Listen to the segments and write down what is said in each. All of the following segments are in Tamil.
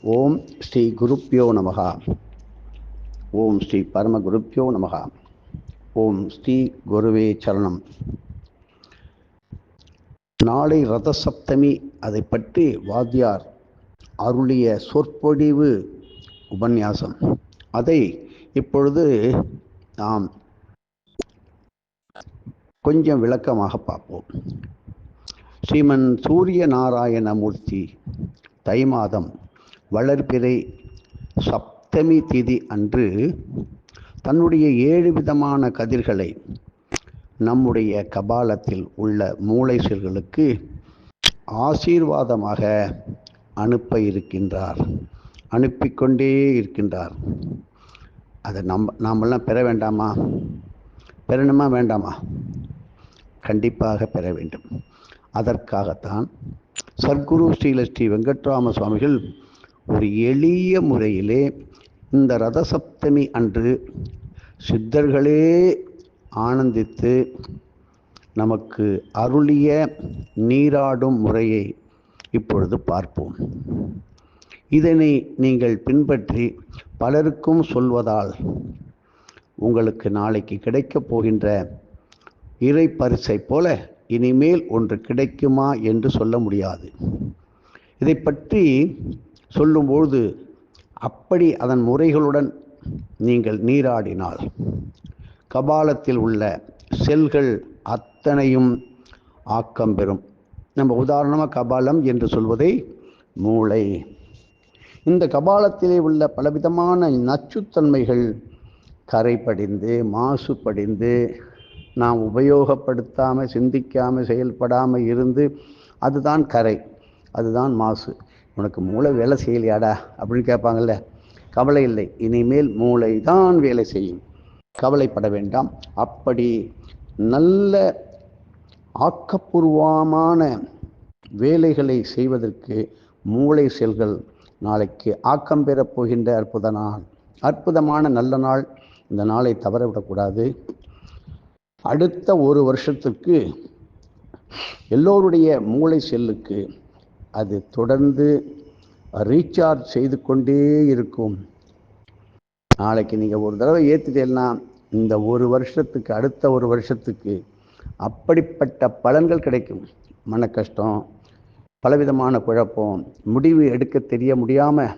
ஓம் ஸ்ரீ குருப்பியோ நமகா. ஓம் ஸ்ரீ பரம குருப்பியோ நமகா. ஓம் ஸ்ரீ குருவே சரணம். நாளை ரத சப்தமி, அதை பற்றி வாத்தியார் அருளிய சொற்பொழிவு உபன்யாசம். அதை இப்பொழுது நாம் கொஞ்சம் விளக்கமாக பார்ப்போம். ஸ்ரீமன் சூரிய நாராயணமூர்த்தி தை மாதம் வளர்பிறை சப்தமி திதி அன்று தன்னுடைய 7 விதமான கதிர்களை நம்முடைய கபாலத்தில் உள்ள மூளை செல்களுக்கு ஆசீர்வாதமாக அனுப்ப இருக்கின்றார், அனுப்பிக்கொண்டே இருக்கின்றார். அதை நாமெல்லாம் பெற வேண்டாமா? பெறணுமா வேண்டாமா? கண்டிப்பாக பெற வேண்டும். அதற்காகத்தான் சர்க்குரு ஸ்ரீ வெங்கட்ராம சுவாமிகள் ஒரு எளிய முறையிலே இந்த ரத சப்தமி அன்று சித்தர்களே ஆனந்தித்து நமக்கு அருளிய நீராடும் முறையை இப்பொழுது பார்ப்போம். இதனை நீங்கள் பின்பற்றி பலருக்கும் சொல்வதால் உங்களுக்கு நாளைக்கு கிடைக்கப் போகின்ற இறை பரிசை போல இனிமேல் ஒன்று கிடைக்குமா என்று சொல்ல முடியாது. இதை பற்றி சொல்லும்போது அப்படி அதன் முறைகளுடன் நீங்கள் நீராடினால் கபாலத்தில் உள்ள செல்கள் அத்தனையும் ஆக்கம் பெறும். நம்ம உதாரணமாக கபாலம் என்று சொல்வதை மூளை. இந்த கபாலத்திலே உள்ள பலவிதமான நச்சுத்தன்மைகள் கரைபடிந்து மாசுபடிந்து நாம் உபயோகப்படுத்தாமல் சிந்திக்காமல் செயல்படாமல் இருந்து அதுதான் கரை, அதுதான் மாசு. உனக்கு மூளை வேலை செய்யலையாடா அப்படின்னு கேட்பாங்கள்ல. கவலை இல்லை, இனிமேல் மூளை தான் வேலை செய்யும், கவலைப்பட வேண்டாம். அப்படி நல்ல ஆக்கப்பூர்வமான வேலைகளை செய்வதற்கு மூளை செல்கள் நாளைக்கு ஆக்கம் பெறப் போகின்ற அற்புதமான நல்ல நாள். இந்த நாளை தவறவிடக்கூடாது. அடுத்த ஒரு வருஷத்துக்கு எல்லோருடைய மூளை செல்லுக்கு அது தொடர்ந்து ரீசார்ஜ் செய்து கொண்டே இருக்கும். நாளைக்கு நீங்கள் ஒரு தடவை ஏற்றிட்டேன்னா இந்த ஒரு வருஷத்துக்கு, அடுத்த ஒரு வருஷத்துக்கு அப்படிப்பட்ட பலன்கள் கிடைக்கும். மன கஷ்டம், பலவிதமான குழப்பம், முடிவு எடுக்க தெரிய முடியாமல்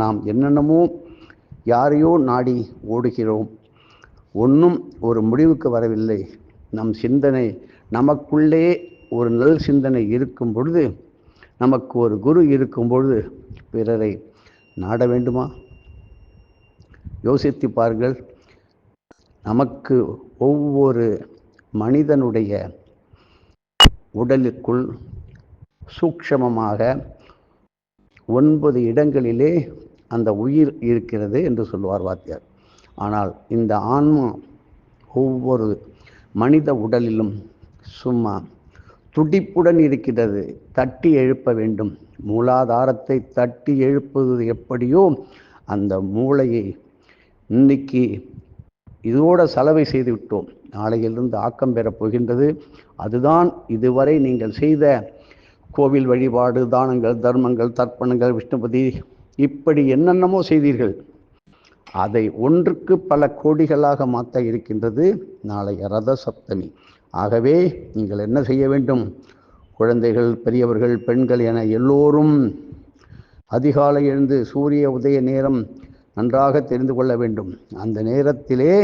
நாம் என்னென்னமோ யாரையோ நாடி ஓடுகிறோம், ஒன்றும் ஒரு முடிவுக்கு வரவில்லை. நம் சிந்தனை நமக்குள்ளே ஒரு நல் சிந்தனை இருக்கும் பொழுது, நமக்கு ஒரு குரு இருக்கும் பொழுது பிறரை நாட வேண்டுமா? யோசித்து பாருங்கள். நமக்கு ஒவ்வொரு மனிதனுடைய உடலுக்குள் சூக்ஷமமாக 9 இடங்களிலே அந்த உயிர் இருக்கிறது என்று சொல்லுவார் வாத்தியார். ஆனால் இந்த ஆன்மா ஒவ்வொரு மனித உடலிலும் சும்மா துடிப்புடன் இருக்கிறது. தட்டி எழுப்ப வேண்டும். மூலாதாரத்தை தட்டி எழுப்புவது எப்படியோ அந்த மூளையை இன்னைக்கு இதோட சலவை செய்து விட்டோம். நாளையிலிருந்து ஆக்கம் பெறப் போகின்றது. அதுதான் இதுவரை நீங்கள் செய்த கோவில் வழிபாடு, தானங்கள், தர்மங்கள், தர்ப்பணங்கள், விஷ்ணுபதி, இப்படி என்னென்னமோ செய்தீர்கள். அதை ஒன்றுக்கு பல கோடிகளாக மாற்ற இருக்கின்றது நாளைய ரத சப்தமி. ஆகவே நீங்கள் என்ன செய்ய வேண்டும்? குழந்தைகள், பெரியவர்கள், பெண்கள் என எல்லோரும் அதிகாலை எழுந்து சூரிய உதய நேரம் நன்றாக தெரிந்து கொள்ள வேண்டும். அந்த நேரத்திலே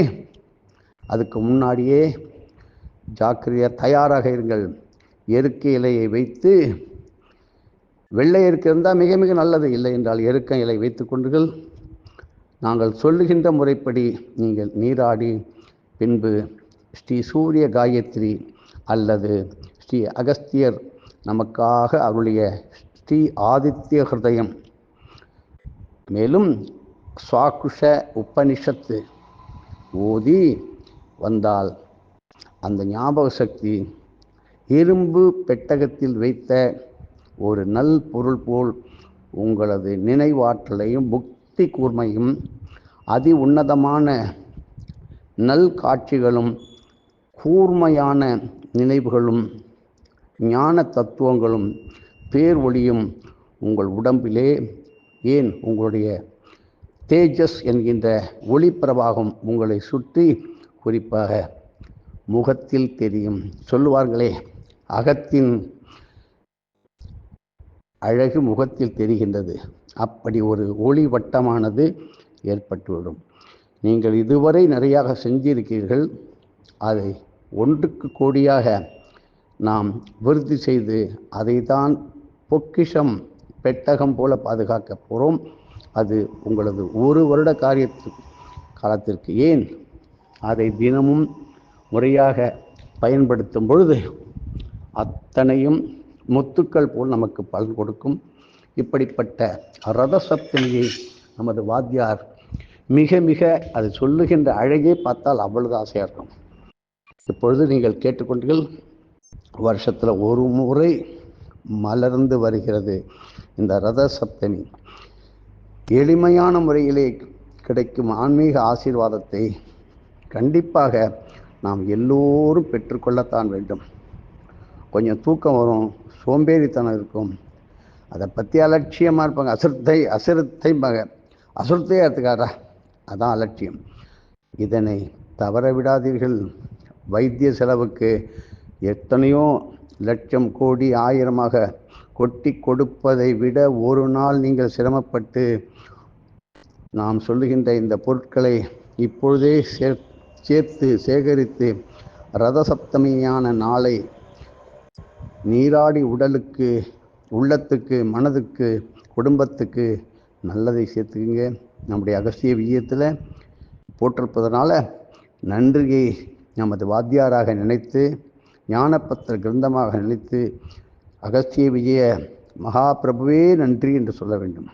அதுக்கு முன்னாடியே ஜாக்கிரதையாக தயாராக இருங்கள். எருக்க இலையை வைத்து, வெள்ளை எருக்கு இருந்தால் மிக மிக நல்லது, இல்லை என்றால் எருக்க இலை வைத்து கொண்டுகள் நாங்கள் சொல்லுகின்ற முறைப்படி நீங்கள் நீராடி பின்பு ஸ்ரீ சூரிய காயத்ரி அல்லது ஸ்ரீ அகஸ்தியர் நமக்காக அருளிய ஸ்ரீ ஆதித்ய ஹிருதயம், மேலும் ஸ்வாகுஷ உபனிஷத்து ஓதி வந்தால் அந்த ஞாபக சக்தி இரும்பு பெட்டகத்தில் வைத்த ஒரு நல் பொருள் போல் உங்களது நினைவாற்றலையும் புத்தி கூர்மையும் அதி உன்னதமான நல் காட்சிகளும் கூர்மையான நினைவுகளும் ஞான தத்துவங்களும் பேர் ஒளியும் உங்கள் உடம்பிலே ஏன் உங்களுடைய தேஜஸ் என்கின்ற ஒளி பிரவாகம் உங்களை சுற்றி குறிப்பாக முகத்தில் தெரியும். சொல்லுவார்களே, அகத்தின் அழகு முகத்தில் தெரிகின்றது. அப்படி ஒரு ஒளி வட்டமானது ஏற்பட்டுவிடும். நீங்கள் இதுவரை நிறையாக செஞ்சிருக்கிறீர்கள். அதை ஒன்றுக்கு கோடியாக நாம் விருத்தி செய்து அதை தான் பொக்கிஷம் பெட்டகம் போல பாதுகாக்க போகிறோம். அது உங்களது ஒரு வருட காலத்திற்கு. ஏன் அதை தினமும் முறையாக பயன்படுத்தும் பொழுது அத்தனையும் முத்துக்கள் போல் நமக்கு பலன் கொடுக்கும். இப்படிப்பட்ட ரத சப்தமியை நமது வாத்தியார் மிக மிக அது சொல்லுகின்ற அழகே பார்த்தால் அவ்வளவு ஆசையாக இருக்கும். இப்பொழுது நீங்கள் கேட்டுக்கொண்டீர்கள், வருஷத்தில் ஒரு முறை மலர்ந்து வருகிறது இந்த ரத சப்தமி. எளிமையான முறையிலே கிடைக்கும் ஆன்மீக ஆசீர்வாதத்தை கண்டிப்பாக நாம் எல்லோரும் பெற்றுக்கொள்ளத்தான் வேண்டும். கொஞ்சம் தூக்கம் வரும், சோம்பேறித்தனம் இருக்கும், அதை பற்றி அலட்சியமாக இருப்பாங்க. அசுரத்தையே எடுத்துக்காரா, அதான் அலட்சியம். இதனை தவற விடாதீர்கள். வைத்திய செலவுக்கு எத்தனையோ லட்சம் கோடி ஆயிரமாக கொட்டி கொடுப்பதை விட ஒரு நாள் நீங்கள் சிரமப்பட்டு நாம் சொல்லுகின்ற இந்த பொருட்களை இப்பொழுதே சேர்த்து சேகரித்து ரத சப்தமியான நாளை நீராடி உடலுக்கு, உள்ளத்துக்கு, மனதுக்கு, குடும்பத்துக்கு நல்லதை சேர்த்துக்குங்க. நம்முடைய அகஸ்திய விஜயத்தில் போட்டிருப்பதனால நன்றியை நமது வாத்தியாராக நினைத்து, ஞானப்பத்திர கிரந்தமாக நினைத்து, அகஸ்திய விஜய மகாபிரபுவே நன்றி என்று சொல்ல வேண்டும்.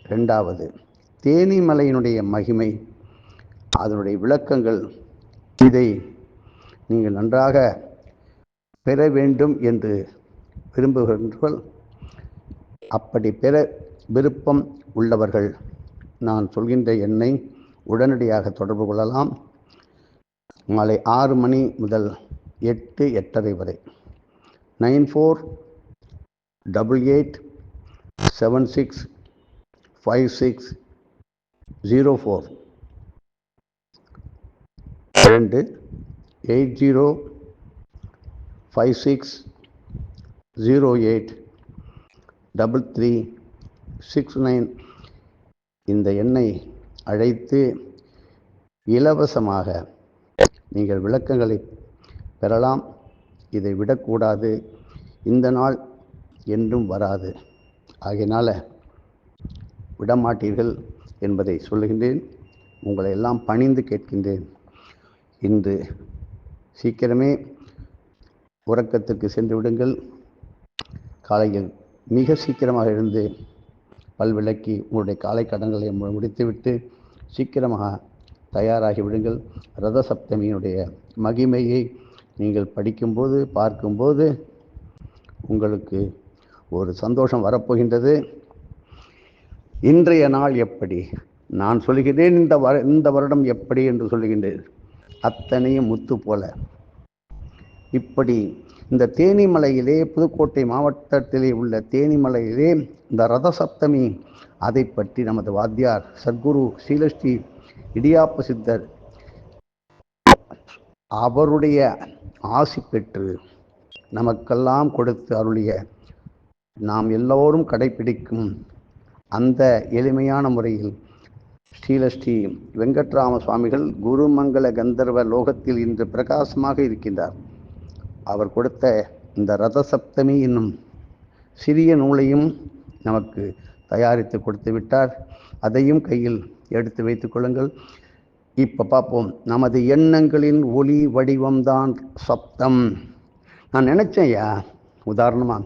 இரண்டாவது, தேனிமலையினுடைய மகிமை, அதனுடைய விளக்கங்கள், இதை நீங்கள் நன்றாக பெற வேண்டும் என்று விரும்புகின்றீர்கள். அப்படி பெற விருப்பம் உள்ளவர்கள் நான் சொல்கின்ற எண்ணை உடனடியாக தொடர்பு கொள்ளலாம். மாலை 6 மணி முதல் 8:30 வரை 9488765604 8056083369 இந்த எண்ணை அழைத்து இலவசமாக நீங்கள் விளக்கங்களை பெறலாம். இதை விடக்கூடாது. இந்த நாள் என்றும் வராது. ஆகையினால விடமாட்டீர்கள் என்பதை சொல்லுகின்றேன். உங்களை எல்லாம் பணிந்து கேட்கின்றேன். இன்று சீக்கிரமே உறக்கத்திற்கு சென்று விடுங்கள். காலையில் மிக சீக்கிரமாக எழுந்து பல்விளக்கி உங்களுடைய காலை கடன்களை முடித்துவிட்டு சீக்கிரமாக தயாராகி விடுங்கள். ரத சப்தமியினுடைய மகிமையை நீங்கள் படிக்கும்போது, பார்க்கும்போது உங்களுக்கு ஒரு சந்தோஷம் வரப்போகின்றது. இன்றைய நாள் எப்படி, நான் சொல்லுகிறேன் இந்த வருடம் எப்படி என்று சொல்லுகின்றேன். அத்தனையும் முத்து போல. இப்படி இந்த தேனிமலையிலே, புதுக்கோட்டை மாவட்டத்திலே உள்ள தேனிமலையிலே இந்த ரத சப்தமி, அதை பற்றி நமது வாத்தியார் சத்குரு ஸ்ரீலஸ்ரீ இடியாப்ப சித்தர் அவருடைய ஆசி பெற்று நமக்கெல்லாம் கொடுத்து அருளிய, நாம் எல்லோரும் கடைபிடிக்கும் அந்த எளிமையான முறையில் ஸ்ரீலஸ்ரீ வெங்கட்ராம சுவாமிகள் குருமங்கள கந்தர்வ லோகத்தில் இன்று பிரகாசமாக இருக்கின்றார். அவர் கொடுத்த இந்த ரத சப்தமி என்னும் சிறிய நூலையும் நமக்கு தயாரித்து கொடுத்து விட்டார். அதையும் கையில் எடுத்து வைத்துக் கொள்ளுங்கள். இப்போ பார்ப்போம். நமது எண்ணங்களின் ஒளி வடிவம்தான் சப்தம். நான் நினச்சேன்யா, உதாரணமாக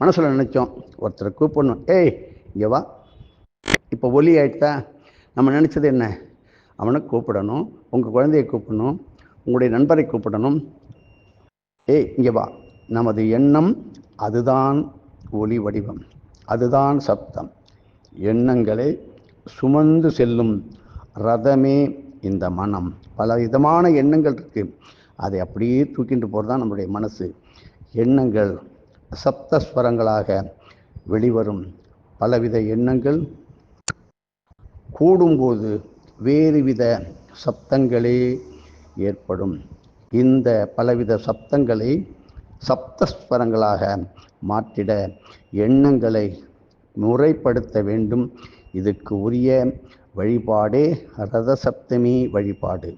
மனசில் நினச்சோம், ஒருத்தரை கூப்பிடணும், ஏய் இங்கே வா. இப்போ ஒலி ஆயிட்டா. நம்ம நினச்சது என்ன? அவனை கூப்பிடணும், உங்கள் குழந்தையை கூப்பிடணும், உங்களுடைய நண்பரை கூப்பிடணும், ஏய் இங்கே வா. நமது எண்ணம் அதுதான் ஒலி வடிவம், அதுதான் சப்தம். எண்ணங்களை சுமந்து செல்லும் ரதமே இந்த மனம். பல விதமான எண்ணங்கள் இருக்குது. அதை அப்படியே தூக்கிட்டு போகிறது தான் நம்முடைய மனசு. எண்ணங்கள் சப்தஸ்வரங்களாக வெளிவரும் பலவித எண்ணங்கள் கூடும்போது வேறுவித சப்தங்களே ஏற்படும். இந்த பலவித சப்தங்களை சப்தஸ்வரங்களாக மாற்றிட எண்ணங்களை முறைப்படுத்த வேண்டும். இதுக்கு உரிய வழிபாடே ரத சப்தமி வழிபாடு.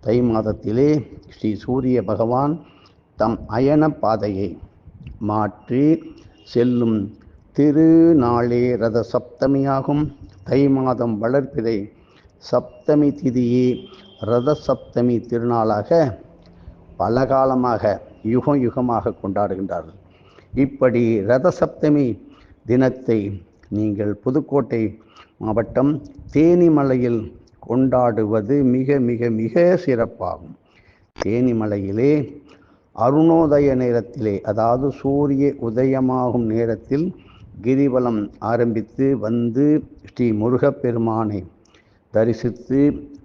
தை மாதத்திலே ஸ்ரீ சூரிய பகவான் தம் அயன பாதையை மாற்றி செல்லும் திருநாளே ரத சப்தமியாகும். தை மாதம் வளர்பிறை சப்தமி திதியே ரத சப்தமி திருநாளாக பல காலமாக யுகம் யுகமாக கொண்டாடுகின்றார்கள். இப்படி ரத சப்தமி தினத்தை நீங்கள் புதுக்கோட்டை மாவட்டம் தேனிமலையில் கொண்டாடுவது மிக மிக மிக சிறப்பாகும். தேனிமலையிலே அருணோதய நேரத்திலே, அதாவது சூரிய உதயமாகும் நேரத்தில் கிரிவலம் ஆரம்பித்து வந்து ஸ்ரீ முருகப்பெருமானை தரிசித்து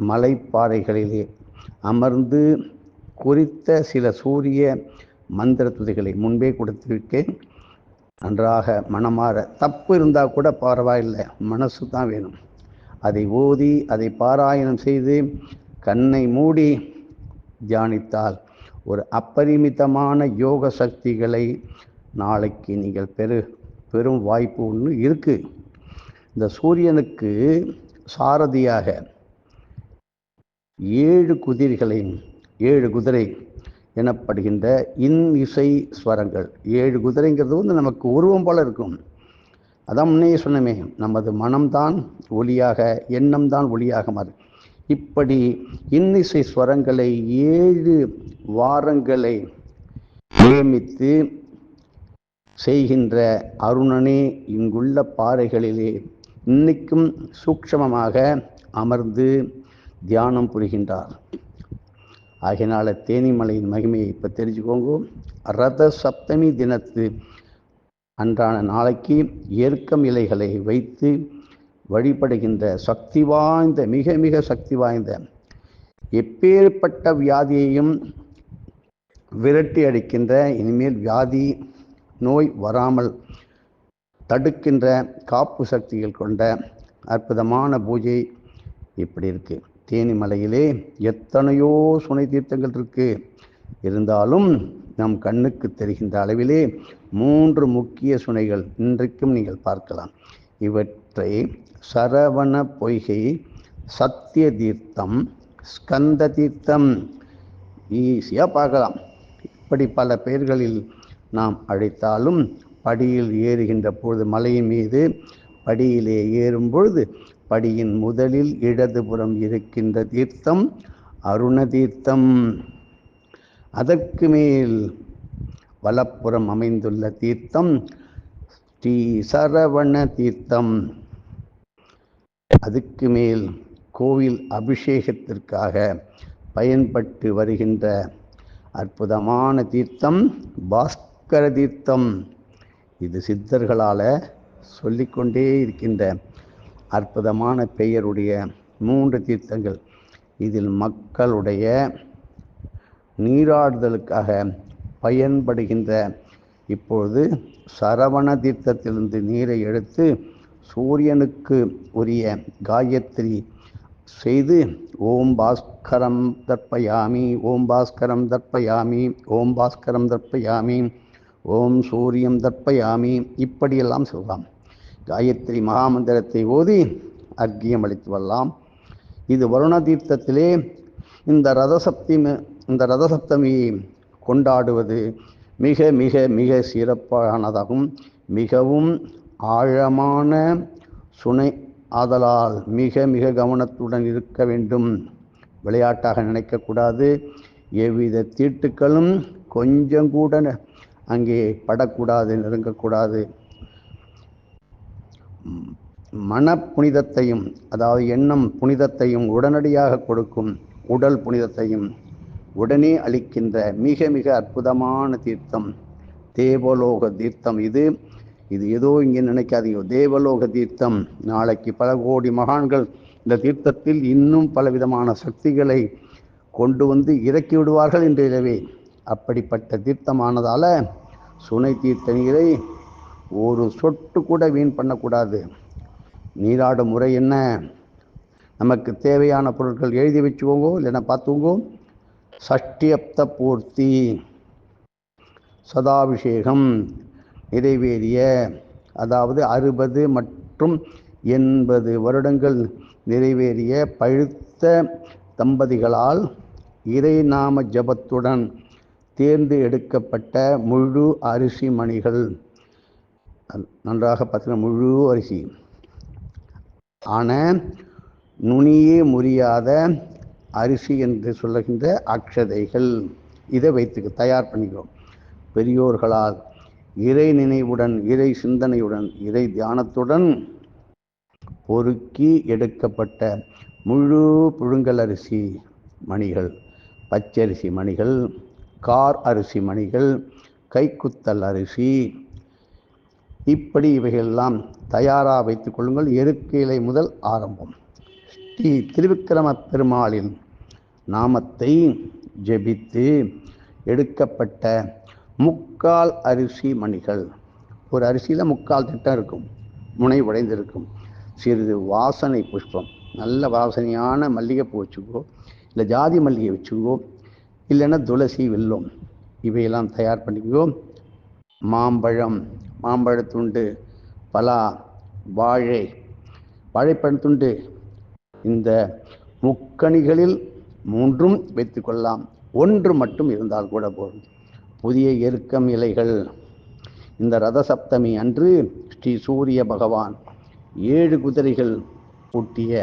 மலைப்பாறைகளிலே அமர்ந்து குறித்த சில சூரிய மந்திர துதிகளை முன்பே கொடுத்திருக்கேன். நன்றாக மனமாற, தப்பு இருந்தால் கூட பரவாயில்லை, மனசு தான் வேணும். அதை ஓதி அதை பாராயணம் செய்து கண்ணை மூடி தியானித்தால் ஒரு அப்பரிமிதமான யோக சக்திகளை நாளைக்கு நீங்கள் பெரும் வாய்ப்பு ஒன்று இருக்குது. இந்த சூரியனுக்கு சாரதியாக 7 குதிரை எனப்படுகின்ற இசை ஸ்வரங்கள். 7 குதிரைங்கிறது நமக்கு உருவம் போல இருக்கும். அதான் முன்னையே சொன்னமே, நமது மனம்தான் ஒளியாக, எண்ணம் தான் ஒளியாக மாறும். இப்படி இன்னிசை ஸ்வரங்களை 7 வாரங்களை நியமித்து செய்கின்ற அருணனே இங்குள்ள பாறைகளிலே இன்னைக்கும் சூக்ஷமமாக அமர்ந்து தியானம் புரிகின்றார். ஆகையினால தேனிமலையின் மகிமையை இப்போ தெரிஞ்சுக்கோங்க. ரத சப்தமி தினத்து அன்றான நாளைக்கு ஏற்கம் இலைகளை வைத்து வழிபடுகின்ற சக்தி வாய்ந்த, மிக மிக சக்தி வாய்ந்த, எப்பேற்பட்ட வியாதியையும் விரட்டி அடிக்கின்ற, இனிமேல் வியாதி நோய் வராமல் தடுக்கின்ற காப்பு சக்திகள் கொண்ட அற்புதமான பூஜை இப்படி இருக்குது. தேனிமலையிலே எத்தனையோ சுனை தீர்த்தங்கள் இருக்குது. இருந்தாலும் நம் கண்ணுக்கு தெரிகின்ற அளவிலே 3 முக்கிய சுனைகள் இன்றைக்கும் நீங்கள் பார்க்கலாம். இவற்றை சரவண பொய்கை, சத்திய தீர்த்தம், ஸ்கந்த தீர்த்தம் ஈஸியாக பார்க்கலாம். இப்படி பல பெயர்களில் நாம் அழைத்தாலும் படியில் ஏறுகின்ற பொழுது, மலையின் மீது படியிலே ஏறும் பொழுது படியின் முதலில் இடதுபுறம் இருக்கின்ற தீர்த்தம் அருண தீர்த்தம். அதற்கு மேல் வலப்புறம் அமைந்துள்ள தீர்த்தம் ஸ்ரீ சரவண தீர்த்தம். அதுக்கு மேல் கோவில் அபிஷேகத்திற்காக பயன்பட்டு வருகின்ற அற்புதமான தீர்த்தம் பாஸ்கர தீர்த்தம். இது சித்தர்களால் சொல்லிக்கொண்டே இருக்கின்ற அற்புதமான பெயருடைய 3 தீர்த்தங்கள். இதில் மக்களுடைய நீராடுதலுக்காக பயன்படுகின்ற, இப்பொழுது சரவண தீர்த்தத்திலிருந்து நீரை எடுத்து சூரியனுக்கு உரிய காயத்ரி செய்து ஓம் பாஸ்கரம் தர்ப்பயாமி, ஓம் பாஸ்கரம் தர்ப்பயாமி, ஓம் பாஸ்கரம் தர்ப்பயாமி, ஓம் சூரியம் தர்ப்பயாமி, இப்படியெல்லாம் சொல்லலாம். காயத்ரி மகாமந்திரத்தை ஓதி அர்க்கியம் அளித்து வரலாம். இது வருண தீர்த்தத்திலே இந்த ரதசப்தமியை கொண்டாடுவது மிக மிக மிக சிறப்பானதாகும். மிகவும் ஆழமான சுனை ஆதலால் மிக மிக கவனத்துடன் இருக்க வேண்டும். விளையாட்டாக நினைக்கக்கூடாது. எவ்வித தீட்டுக்களும் கொஞ்சம் கூட அங்கே படக்கூடாது, நெருங்கக்கூடாது. மன புனிதத்தையும், அதாவது எண்ணம் புனிதத்தையும் உடனடியாக கொடுக்கும், உடல் புனிதத்தையும் உடனே அளிக்கின்ற மிக மிக அற்புதமான தீர்த்தம் தேவலோக தீர்த்தம். இது ஏதோ இங்கே நினைக்காதீங்க, தேவலோக தீர்த்தம். நாளைக்கு பல கோடி மகான்கள் இந்த தீர்த்தத்தில் இன்னும் பலவிதமான சக்திகளை கொண்டு வந்து இறக்கி விடுவார்கள் இன்றையவே. அப்படிப்பட்ட தீர்த்தமானதால் சுனை தீர்த்த நீரை ஒரு சொட்டு கூட வீண் பண்ணக்கூடாது. நீராடும் முறை என்ன? நமக்கு தேவையான பொருட்கள் எழுதி வச்சுக்கோங்க, இல்லைன்னா பார்த்துக்கோங்க. சஷ்டியப்த பூர்த்தி, சதாபிஷேகம் நிறைவேறிய, அதாவது 60 மற்றும் 80 வருடங்கள் நிறைவேறிய பழுத்த தம்பதிகளால் இறை நாம ஜபத்துடன் தேர்ந்து எடுக்கப்பட்ட முழு அரிசி மணிகள். நன்றாக பார்த்தீங்கன்னா முழு அரிசி ஆன நுனியே முறியாத அரிசி என்று சொல்லுகின்ற அக்ஷதைகள். இதை வைத்து தயார் பண்ணிக்கிறோம். பெரியோர்களால் இறை நினைவுடன், இறை சிந்தனையுடன், இறை தியானத்துடன் பொறுக்கி எடுக்கப்பட்ட முழு புழுங்கல் அரிசி மணிகள், பச்சரிசி மணிகள், கார் அரிசி மணிகள், கைக்குத்தல் அரிசி, இப்படி இவைகளெல்லாம் தயாராக வைத்துக் கொள்ளுங்கள். எருக்கிலை முதல் ஆரம்பம். ஸ்ரீ திருவிக்கிரம பெருமாளின் நாமத்தை ஜெபித்து எடுக்கப்பட்ட 3/4 அரிசி மணிகள். ஒரு அரிசியில் 3/4 திட்டம் இருக்கும், முனை உடைந்திருக்கும். சிறிது வாசனை புஷ்பம், நல்ல வாசனையான மல்லிகைப்பூ வச்சுக்கோ, இல்லை ஜாதி மல்லிகை வச்சுக்கோ, இல்லைன்னா துளசி, வெல்லம், இவையெல்லாம் தயார் பண்ணிக்கோ. மாம்பழம், மாம்பழத்துண்டு, பலா, வாழை, வாழைப்பழத்துண்டு. இந்த முக்கணிகளில் 3 வைத்து கொள்ளலாம். 1 மட்டும் இருந்தால் கூட போதும். புதிய எருக்கம் இலைகள். இந்த ரத சப்தமி அன்று ஸ்ரீ சூரிய பகவான் 7 குதிரைகள் பூட்டிய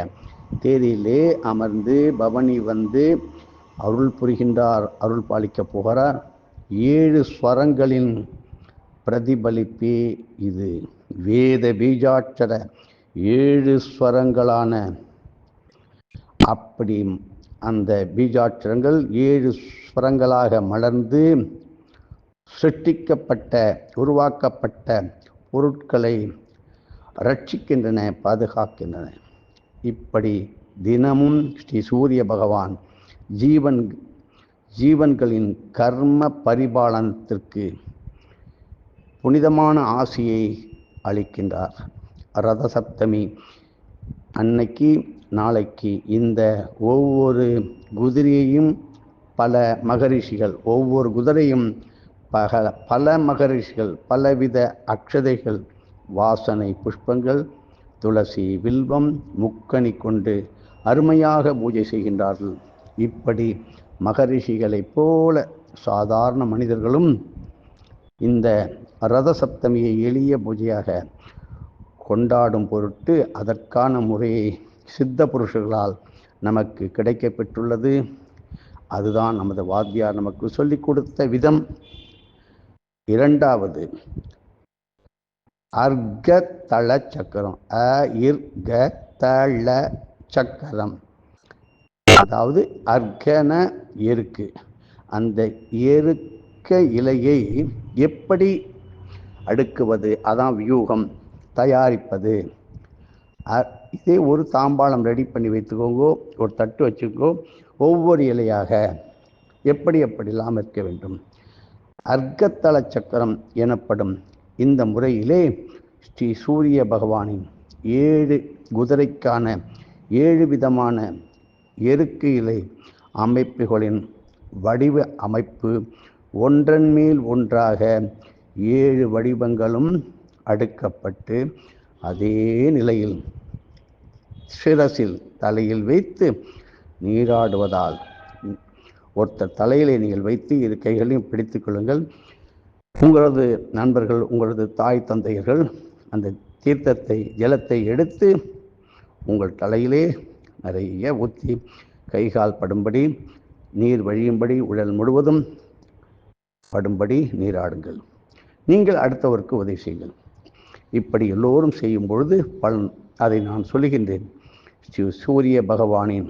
தேரிலே அமர்ந்து பவனி வந்து அருள் புரிகின்றார், அருள் பாலிக்கப் போகிறார். 7 ஸ்வரங்களின் பிரதிபலிப்பே இது. வேத பீஜாட்சர 7 ஸ்வரங்களான, அப்படி அந்த பீஜாட்சரங்கள் 7 ஸ்வரங்களாக மலர்ந்து சிருஷ்டிக்கப்பட்ட, உருவாக்கப்பட்ட பொருட்களை ரட்சிக்கின்றன, பாதுகாக்கின்றன. இப்படி தினமும் ஸ்ரீ சூரிய பகவான் ஜீவன்களின் கர்ம பரிபாலனத்திற்கு புனிதமான ஆசியை அளிக்கின்றார். ரத சப்தமி அன்னைக்கு, நாளைக்கு இந்த ஒவ்வொரு குதிரையையும் பல மகரிஷிகள், ஒவ்வொரு குதிரையும் பல மகரிஷிகள் பலவித அக்ஷதைகள், வாசனை புஷ்பங்கள், துளசி, வில்வம், முக்கணி கொண்டு அருமையாக பூஜை செய்கின்றார்கள். இப்படி மகரிஷிகளைப் போல சாதாரண மனிதர்களும் இந்த ரத சப்தமியை எளிய பூஜையாக கொண்டாடும் பொருட்டு அதற்கான முறையை சித்த புருஷர்களால் நமக்கு கிடைக்க பெற்றுள்ளது. அதுதான் நமது வாத்தியார் நமக்கு சொல்லிக் கொடுத்த விதம். 2வது அர்க்கதள சக்கரம். அர்க்கதள சக்கரம், அதாவது அர்க்கன எருக்கு. அந்த எருக்க இலையை எப்படி அடுக்குவது, அதான் வியூகம், தயாரிப்பது. இதே ஒரு தாம்பாளம் ரெடி பண்ணி வைத்துக்கோங்க, ஒரு தட்டு வச்சுக்கோ. ஒவ்வொரு இலையாக எப்படிலாம் இருக்க வேண்டும். அர்க்கதள சக்கரம் எனப்படும் இந்த முறையிலே ஸ்ரீ சூரிய பகவானின் 7 குதிரைக்கான 7 விதமான எருக்கு இலை அமைப்புகளின் வடிவ அமைப்பு ஒன்றன் மேல் ஒன்றாக 7 வடிவங்களும் அடுக்கப்பட்டு அதே நிலையில் சிரசில், தலையில் வைத்து நீராடுவதால், ஒருத்தர் தலையிலே நீங்கள் வைத்து 2 கைகளையும் பிடித்துக் கொள்ளுங்கள். உங்களது நண்பர்கள், உங்களது தாய் தந்தையர்கள் அந்த தீர்த்தத்தை, ஜலத்தை எடுத்து உங்கள் தலையிலே நிறைய ஊற்றி கைகால் படும்படி, நீர் வழியும்படி, உடல் முழுவதும் படும்படி நீராடுங்கள். நீங்கள் அடுத்தவருக்கு உதவி செய்யுங்கள். இப்படி எல்லோரும் செய்யும் பொழுது பலன், அதை நான் சொல்லுகின்றேன். ஸ்ரீ சூரிய பகவானின்,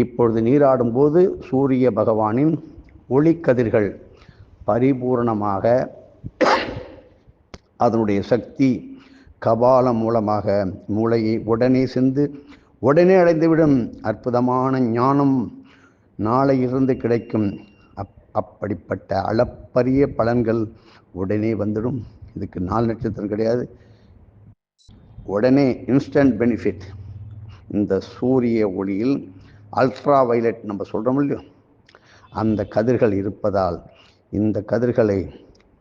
இப்பொழுது நீராடும் போது சூரிய பகவானின் ஒளிக்கதிர்கள் பரிபூர்ணமாக அதனுடைய சக்தி கபாலம் மூலமாக மூளையை உடனே சென்று உடனே அடைந்துவிடும். அற்புதமான ஞானம் நாளையிலிருந்து கிடைக்கும். அப்படிப்பட்ட அளப்பரிய பலன்கள் உடனே வந்துடும். இதுக்கு 4 நட்சத்திரம் கிடையாது. உடனே இன்ஸ்டன்ட் பெனிஃபிட். இந்த சூரிய ஒளியில் அல்ட்ரா வயலட் நம்ம சொல்கிறோம் இல்லையோ, அந்த கதிர்கள் இருப்பதால் இந்த கதிர்களை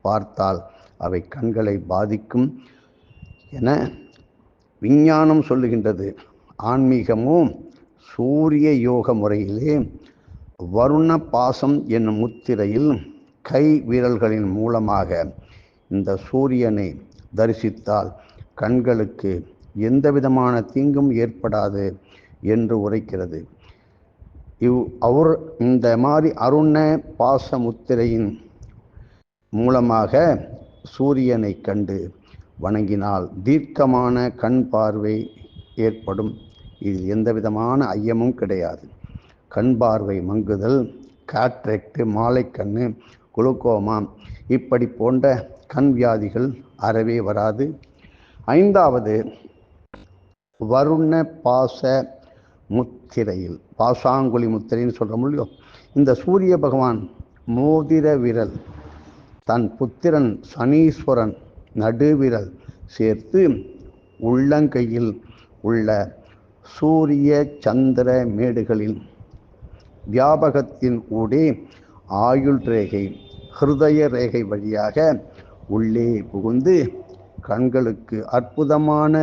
பார்த்தால் அவை கண்களை பாதிக்கும் என விஞ்ஞானம் சொல்லுகின்றது. ஆன்மீகமும் சூரிய யோக முறையிலே வருண பாசம் என்னும் முத்திரையில் கை வீரல்களின் மூலமாக இந்த சூரியனை தரிசித்தால் கண்களுக்கு எந்த விதமான தீங்கும் ஏற்படாது என்று உரைக்கிறது. அவர் இந்த மாதிரி அருண பாச முத்திரையின் மூலமாக சூரியனை கண்டு வணங்கினால் தீர்க்கமான கண் பார்வை ஏற்படும். இதில் எந்த விதமான ஐயமும் கிடையாது. கண் பார்வை மங்குதல், கேட்ரக்ட், மாலைக்கண்ணு, குளுக்கோமா இப்படி போன்ற கண் வியாதிகள் அறவே வராது. 5வது வருண பாச முத்திரையில், பாசாங்குழி முத்திரைன்னு சொல்கிறோம் இல்லையோ, இந்த சூரிய பகவான் மோதிர விரல் தன் புத்திரன் சனீஸ்வரன் நடுவிரல் சேர்த்து உள்ளங்கையில் உள்ள சூரிய சந்திர மேடுகளில் வியாபகத்தின் ஊடே ஆயுள் ரேகை, ஹிருதய ரேகை வழியாக உள்ளே புகுந்து கண்களுக்கு அற்புதமான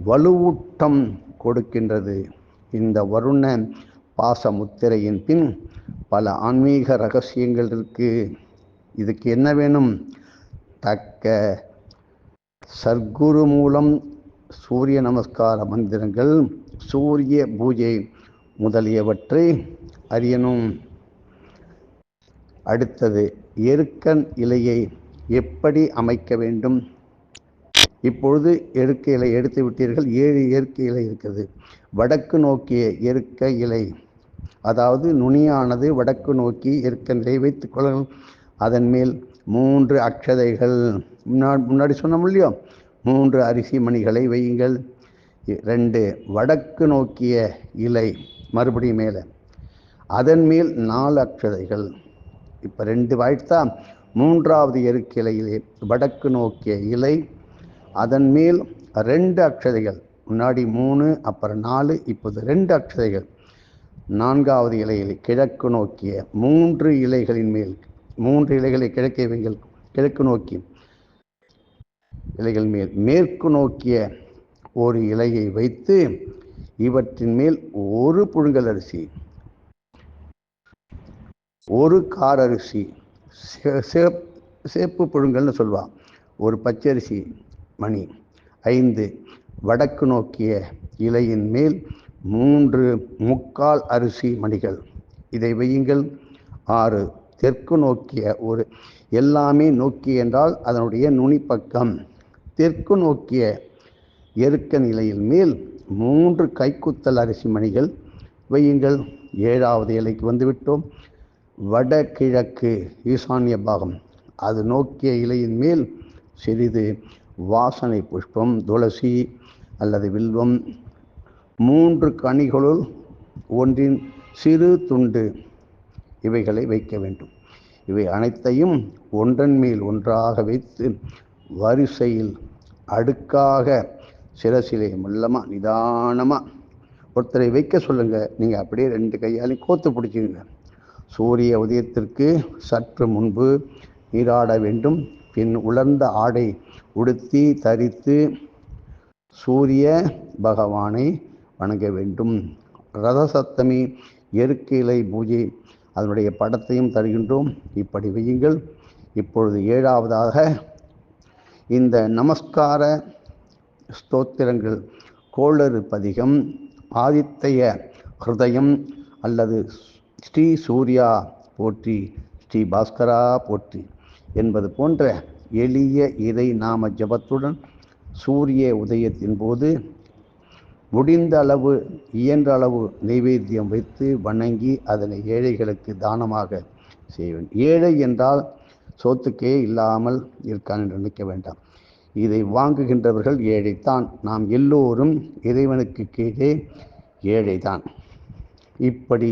வலுவூட்டம் கொடுக்கின்றது. இந்த வருண பாச முத்திரையின் பின் பல ஆன்மீக ரகசியங்கள் இருக்கு. இதுக்கு என்ன வேணும்? தக்க சர்க்குரு மூலம் சூரிய நமஸ்கார மந்திரங்கள், சூரிய பூஜை முதலியவற்றை அறியணும். அடுத்தது, எருக்கன் இலையை எப்படி அமைக்க வேண்டும்? இப்பொழுது எருக்க இலை எடுத்து விட்டீர்கள். 7 எருக்க இலை இருக்கிறது. வடக்கு நோக்கிய எருக்க இலை, அதாவது நுனியானது வடக்கு நோக்கி எருக்க நிலை வைத்துக் கொள்ளணும். அதன் மேல் 3 அக்ஷதைகள், முன்னாடி சொன்னோம் இல்லையோ, 3 அரிசி மணிகளை வையுங்கள். 2 வடக்கு நோக்கிய இலை மறுபடியும் மேலே, அதன் மேல் 4 அக்ஷதைகள். இப்போ 2 வாய்த்தா. 3வது எருக்க இலையிலே வடக்கு நோக்கிய இலை, அதன் மேல் 2 அக்ஷதைகள். முன்னாடி 3, அப்புறம் 4, இப்போது 2 அக்ஷதைகள். 4வது இலையில் கிழக்கு நோக்கிய 3 இலைகளின் மேல், 3 இலைகளை கிழக்கே வைங்கள். கிழக்கு நோக்கி இலைகள் மேல் மேற்கு நோக்கிய ஒரு இலையை வைத்து இவற்றின் மேல் 1 புழுங்கல் அரிசி, 1 காரரிசி, சேப்பு புழுங்கல்னு சொல்லுவான், 1 பச்சரிசி மணி, 5 வடக்கு நோக்கிய இலையின் மேல் 3 முக்கால் அரிசி மணிகள், இதை வையுங்கள். 6 தெற்கு நோக்கிய ஒரு, எல்லாமே நோக்கி என்றால் அதனுடைய நுனிப்பக்கம், தெற்கு நோக்கிய எருக்க நிலையில் மேல் 3 கைக்குத்தல் அரிசி மணிகள் வையுங்கள். 7வது இலைக்கு வந்துவிட்டோம். வடகிழக்கு ஈசான்ய பாகம், அது நோக்கிய இலையின் மேல் சிறிது வாசனை புஷ்பம், துளசி அல்லது வில்வம், 3 கனிகளுள் ஒன்றின் சிறு துண்டு, இவைகளை வைக்க வேண்டும். இவை அனைத்தையும் ஒன்றன் மேல் ஒன்றாக வைத்து வரிசையில் அடுக்காக சிரசிலே மெல்லமாக நிதானமாக ஒருத்தரை வைக்க சொல்லுங்கள். நீங்கள் அப்படியே 2 கையாலையும் கோத்து பிடிச்சிங்க. சூரிய உதயத்திற்கு சற்று முன்பு நீராட வேண்டும். பின் உலர்ந்த ஆடை உடுத்தி தரித்து சூரிய பகவானை வணங்க வேண்டும். ரதசப்தமி எருக்க இலை பூஜை, அதனுடைய படத்தையும் தருகின்றோம். இப்படி வையுங்கள். இப்பொழுது 7வதாக இந்த நமஸ்கார ஸ்தோத்திரங்கள், கோளறு பதிகம், ஆதித்ய ஹிருதயம் அல்லது ஸ்ரீ சூர்யா போற்றி, ஸ்ரீ பாஸ்கரா போற்றி என்பது போன்ற எளிய இறை நாம ஜபத்துடன் சூரிய உதயத்தின் போது முடிந்த அளவு, இயன்ற அளவு நைவேத்தியம் வைத்து வணங்கி அதனை ஏழைகளுக்கு தானமாக செய்வேன். ஏழை என்றால் சோத்துக்கே இல்லாமல் இருக்கான் என்று நினைக்க வேண்டாம். இதை வாங்குகின்றவர்கள் ஏழைத்தான். நாம் எல்லோரும் இறைவனுக்கு கீழே ஏழைதான். இப்படி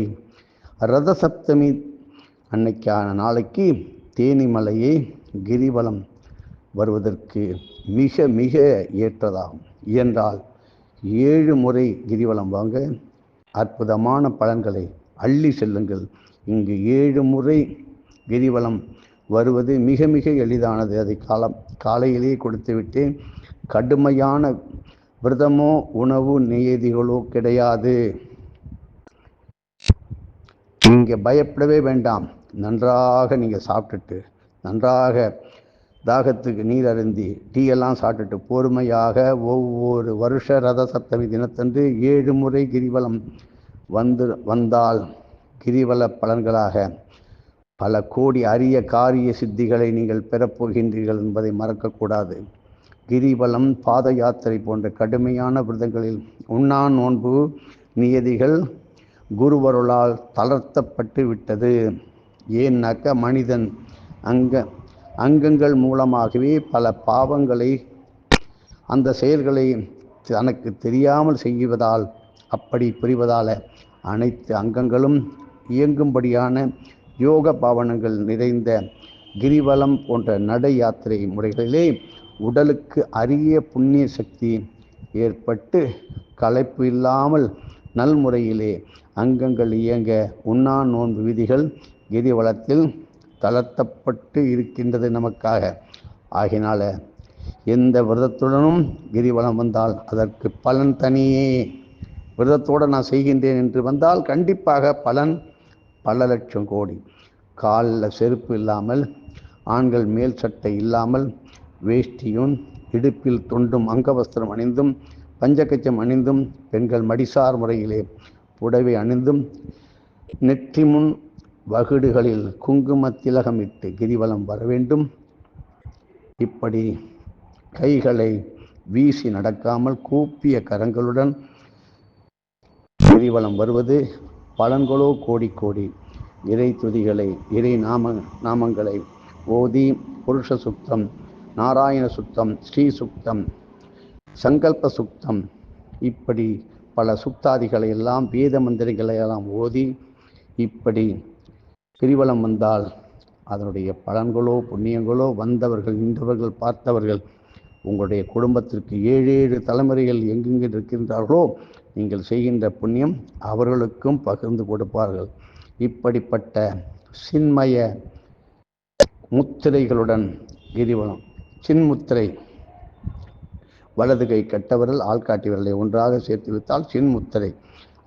ரதசப்தமி அன்னைக்கான நாளைக்கு தேனிமலையை கிரிவலம் வருவதற்கு மிக மிக ஏற்றதாகும். இயன்றால் 7 முறை கிரிவலம் வாங்க அற்புதமான பலன்களை அள்ளி செல்லுங்கள். இங்கு 7 முறை கிரிவலம் வருவது மிக மிக எளிதானது. அதை காலையிலே கொடுத்துவிட்டு கடுமையான விரதமோ உணவு நியதிகளோ கிடையாது. இங்கே பயப்படவே வேண்டாம். நன்றாக நீங்கள் சாப்பிட்டுட்டு நன்றாக தாகத்துக்கு நீர் அருந்தி டீ எல்லாம் சாப்பிட்டுட்டு பொறுமையாக ஒவ்வொரு வருஷ ரத சப்தமி தினத்தன்று 7 முறை கிரிவலம் வந்தால் கிரிவல பலன்களாக பல கோடி அரிய காரிய சித்திகளை நீங்கள் பெறப்போகின்றீர்கள் என்பதை மறக்கக்கூடாது. கிரிவலம், பாத யாத்திரை போன்ற கடுமையான விரதங்களில் உண்ணா நோன்பு நியதிகள் குருவருளால் தளர்த்தப்பட்டு விட்டது. ஏன்னாக்க மனிதன் அங்கங்கள் மூலமாகவே பல பாவங்களை அந்த செயல்களை தனக்கு தெரியாமல் செய்வதால் அப்படி புரிவதால் அனைத்து அங்கங்களும் இயங்கும்படியான யோக பாவனங்கள் நிறைந்த கிரிவலம் போன்ற நடை யாத்திரை முறைகளிலே உடலுக்கு அரிய புண்ணிய சக்தி ஏற்பட்டு களைப்பு இல்லாமல் நல்முறையிலே அங்கங்கள் இயங்க உண்ணா நோன்பு விதிகள் கிரிவலத்தில் தளர்த்தப்பட்டு இருக்கின்றது நமக்காக. ஆகினால எந்த விரதத்துடனும் கிரிவலம் வந்தால் அதற்கு பலன் தனியே. விரதத்தோடு நான் செய்கின்றேன் என்று வந்தால் கண்டிப்பாக பலன் பல லட்சம் கோடி. காலில் செருப்பு இல்லாமல், ஆண்கள் மேல் சட்டை இல்லாமல், வேஷ்டியும் இடுப்பில் தொண்டும் அங்கவஸ்திரம் அணிந்தும் பஞ்சகச்சம் அணிந்தும், பெண்கள் மடிசார் முறையிலே புடவை அணிந்தும் நெற்றி முன் வகுடுகளில் குங்கும திலகமிட்டு கிரிவலம் வர வேண்டும். இப்படி கைகளை வீசி நடக்காமல் கூப்பிய கரங்களுடன் கிரிவலம் வருவது பலன்களோ கோடி கோடி. இறை துதிகளை, இறை நாமங்களை ஓதி புருஷ சுத்தம், நாராயண சுத்தம், ஸ்ரீ சுத்தம், சங்கல்ப சுத்தம், இப்படி பல சுத்தாதிகளை எல்லாம் வேத மந்திரங்களை எல்லாம் ஓதி இப்படி கிரிவலம் வந்தால் அதனுடைய பலன்களோ புண்ணியங்களோ வந்தவர்கள் நின்றவர்கள் பார்த்தவர்கள் உங்களுடைய குடும்பத்திற்கு 7 தலைமுறைகள் எங்கெங்கு இருக்கின்றார்களோ நீங்கள் செய்கின்ற புண்ணியம் அவர்களுக்கும் பகிர்ந்து கொடுப்பார்கள். இப்படிப்பட்ட சின்மய முத்திரைகளுடன் கிரிவலம். சின்முத்திரை வலது கை கட்டவர்கள் ஆள்காட்டி விரலை ஒன்றாக சேர்த்து வைத்தால் சின்முத்திரை.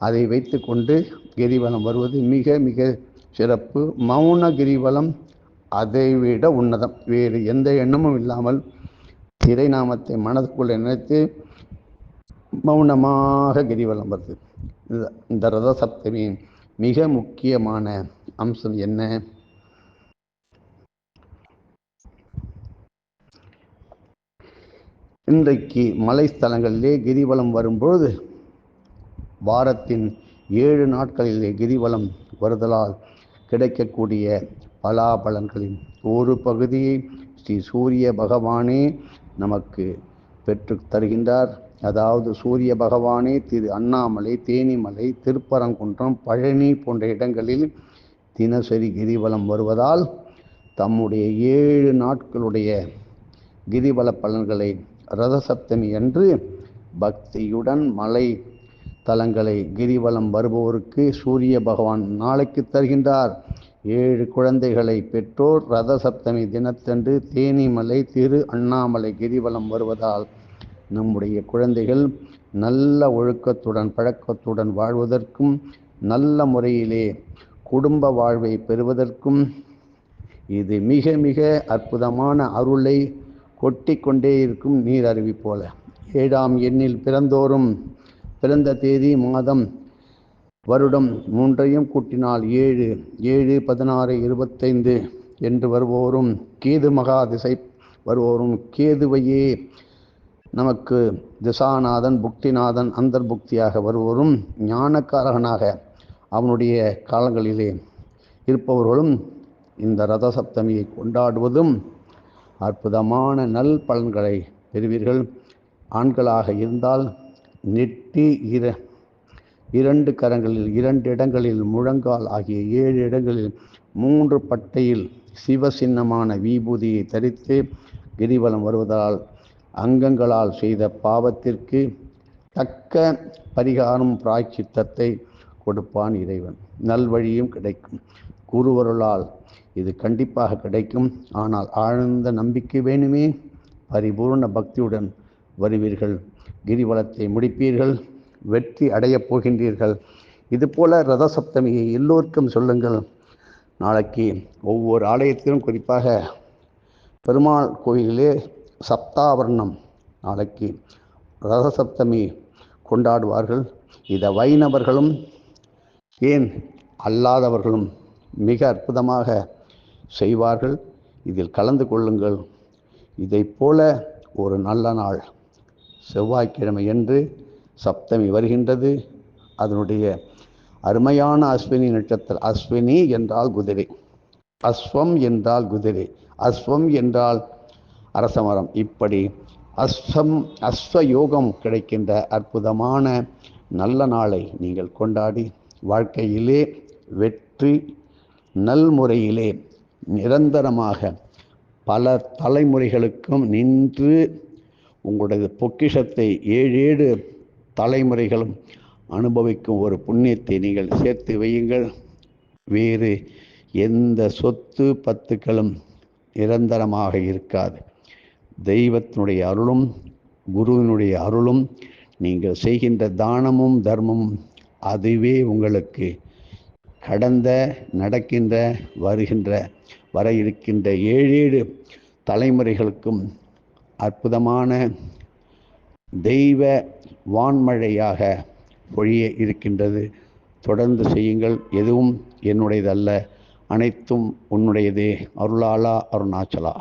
அதை வைத்து கொண்டு கிரிவலம் வருவது மிக மிக சிறப்பு. மௌன கிரிவலம் அதைவிட உன்னதம். வேறு எந்த எண்ணமும் இல்லாமல் இறைநாமத்தை மனதுக்குள்ளே நினைத்து மௌனமாக கிரிவலம் வருது. இந்த ரத சப்தமி மிக முக்கியமான அம்சம் என்ன? இன்றைக்கு மலை ஸ்தலங்களிலே கிரிவலம் வரும்பொழுது வாரத்தின் 7 நாட்களிலே கிரிவலம் வருதலால் கிடைக்கக்கூடிய பலாபலன்களின் ஒரு பகுதியை ஸ்ரீ சூரிய பகவானே நமக்கு பெற்று தருகின்றார். அதாவது சூரிய பகவானே திரு அண்ணாமலை, தேனிமலை, திருப்பரங்குன்றம், பழனி போன்ற இடங்களில் தினசரி கிரிவலம் வருவதால் தம்முடைய 7 நாட்களுடைய கிரிவல பலன்களை ரத சப்தமி அன்று பக்தியுடன் மலை தலங்களை கிரிவலம் வருபவருக்கு சூரிய பகவான் நாளைக்கு தருகின்றார். 7 குழந்தைகளை பெற்றோர் ரத சப்தமி தினத்தன்று தேனிமலை, திரு அண்ணாமலை கிரிவலம் வருவதால் நம்முடைய குழந்தைகள் நல்ல ஒழுக்கத்துடன் பழக்கத்துடன் வாழ்வதற்கும் நல்ல முறையிலே குடும்ப வாழ்வை பெறுவதற்கும் இது மிக மிக அற்புதமான அருளை கொட்டி கொண்டே இருக்கும் நீர் அருவி போல. 7ஆம் எண்ணில் பிறந்தோறும் பிறந்த தேதி, மாதம், வருடம் 3ஐயும் கூட்டினால் 7, 7, 16, 25 என்று வருவோரும், கேது மகா திசை வருவோரும், கேதுவையே நமக்கு திசாநாதன், புக்திநாதன், அந்தர்புக்தியாக வருவோரும், ஞானக்காரகனாக அவனுடைய காலங்களிலே இருப்பவர்களும் இந்த ரத சப்தமியை கொண்டாடுவதும் அற்புதமான நல் பலன்களை பெறுவீர்கள். ஆண்களாக இருந்தால் நெட்டி 2 கரங்களில் 2 இடங்களில் முழங்கால் ஆகிய 7 இடங்களில் 3 பட்டையில் சிவ சின்னமான விபூதியை தரித்து கிரிவலம் வருவதால் அங்கங்களால் செய்த பாவத்திற்கு தக்க பரிகாரம் பிராய்ச்சித்தத்தை கொடுப்பான் இறைவன். நல்வழியும் கிடைக்கும். குருவருளால் இது கண்டிப்பாக கிடைக்கும். ஆனால் ஆழ்ந்த நம்பிக்கை வேணுமே. பரிபூர்ண பக்தியுடன் வருவீர்கள், கிரிவலத்தை முடிப்பீர்கள், வெற்றி அடையப் போகின்றீர்கள். இதுபோல ரத சப்தமியை எல்லோருக்கும் சொல்லுங்கள். நாளைக்கு ஒவ்வொரு ஆலயத்திலும், குறிப்பாக பெருமாள் கோயிலிலே சப்தாவர்ணம் நாளைக்கு ரத சப்தமி கொண்டாடுவார்கள். இதை வைணவர்களும் ஏன் அல்லாதவர்களும் மிக அற்புதமாக செய்வார்கள். இதில் கலந்து கொள்ளுங்கள். இதை போல ஒரு நல்ல நாள் செவ்வாய்க்கிழமை என்று சப்தமி வருகின்றது. அதனுடைய அருமையான அஸ்வினி நட்சத்திரம். அஸ்வினி என்றால் குதிரை, அஸ்வம் என்றால் குதிரை, அஸ்வம் என்றால் அரசமரம். இப்படி அஸ்வ யோகம் கிடைக்கின்ற அற்புதமான நல்ல நாளை நீங்கள் கொண்டாடி வாழ்க்கையிலே வெற்றி நல்முறையிலே நிரந்தரமாக பல தலைமுறைகளுக்கும் நின்று உங்களுடைய பொக்கிஷத்தை 7 தலைமுறைகளும் அனுபவிக்கும் ஒரு புண்ணியத்தை நீங்கள் சேர்த்து வையுங்கள். வேறு எந்த சொத்து பத்துக்களும் நிரந்தரமாக இருக்காது. தெய்வத்தினுடைய அருளும் குருவினுடைய அருளும் நீங்கள் செய்கின்ற தானமும் தர்மமும் அதுவே உங்களுக்கு கடந்த நடக்கின்ற வருகின்ற வர இருக்கின்ற 7 தலைமுறைகளுக்கும் அற்புதமான தெய்வ வான்மழையாக பொழிய இருக்கின்றது. தொடர்ந்து செய்யுங்கள். எதுவும் என்னுடையதல்ல, அனைத்தும் உன்னுடையதே. அருளாளா அருணாச்சலா.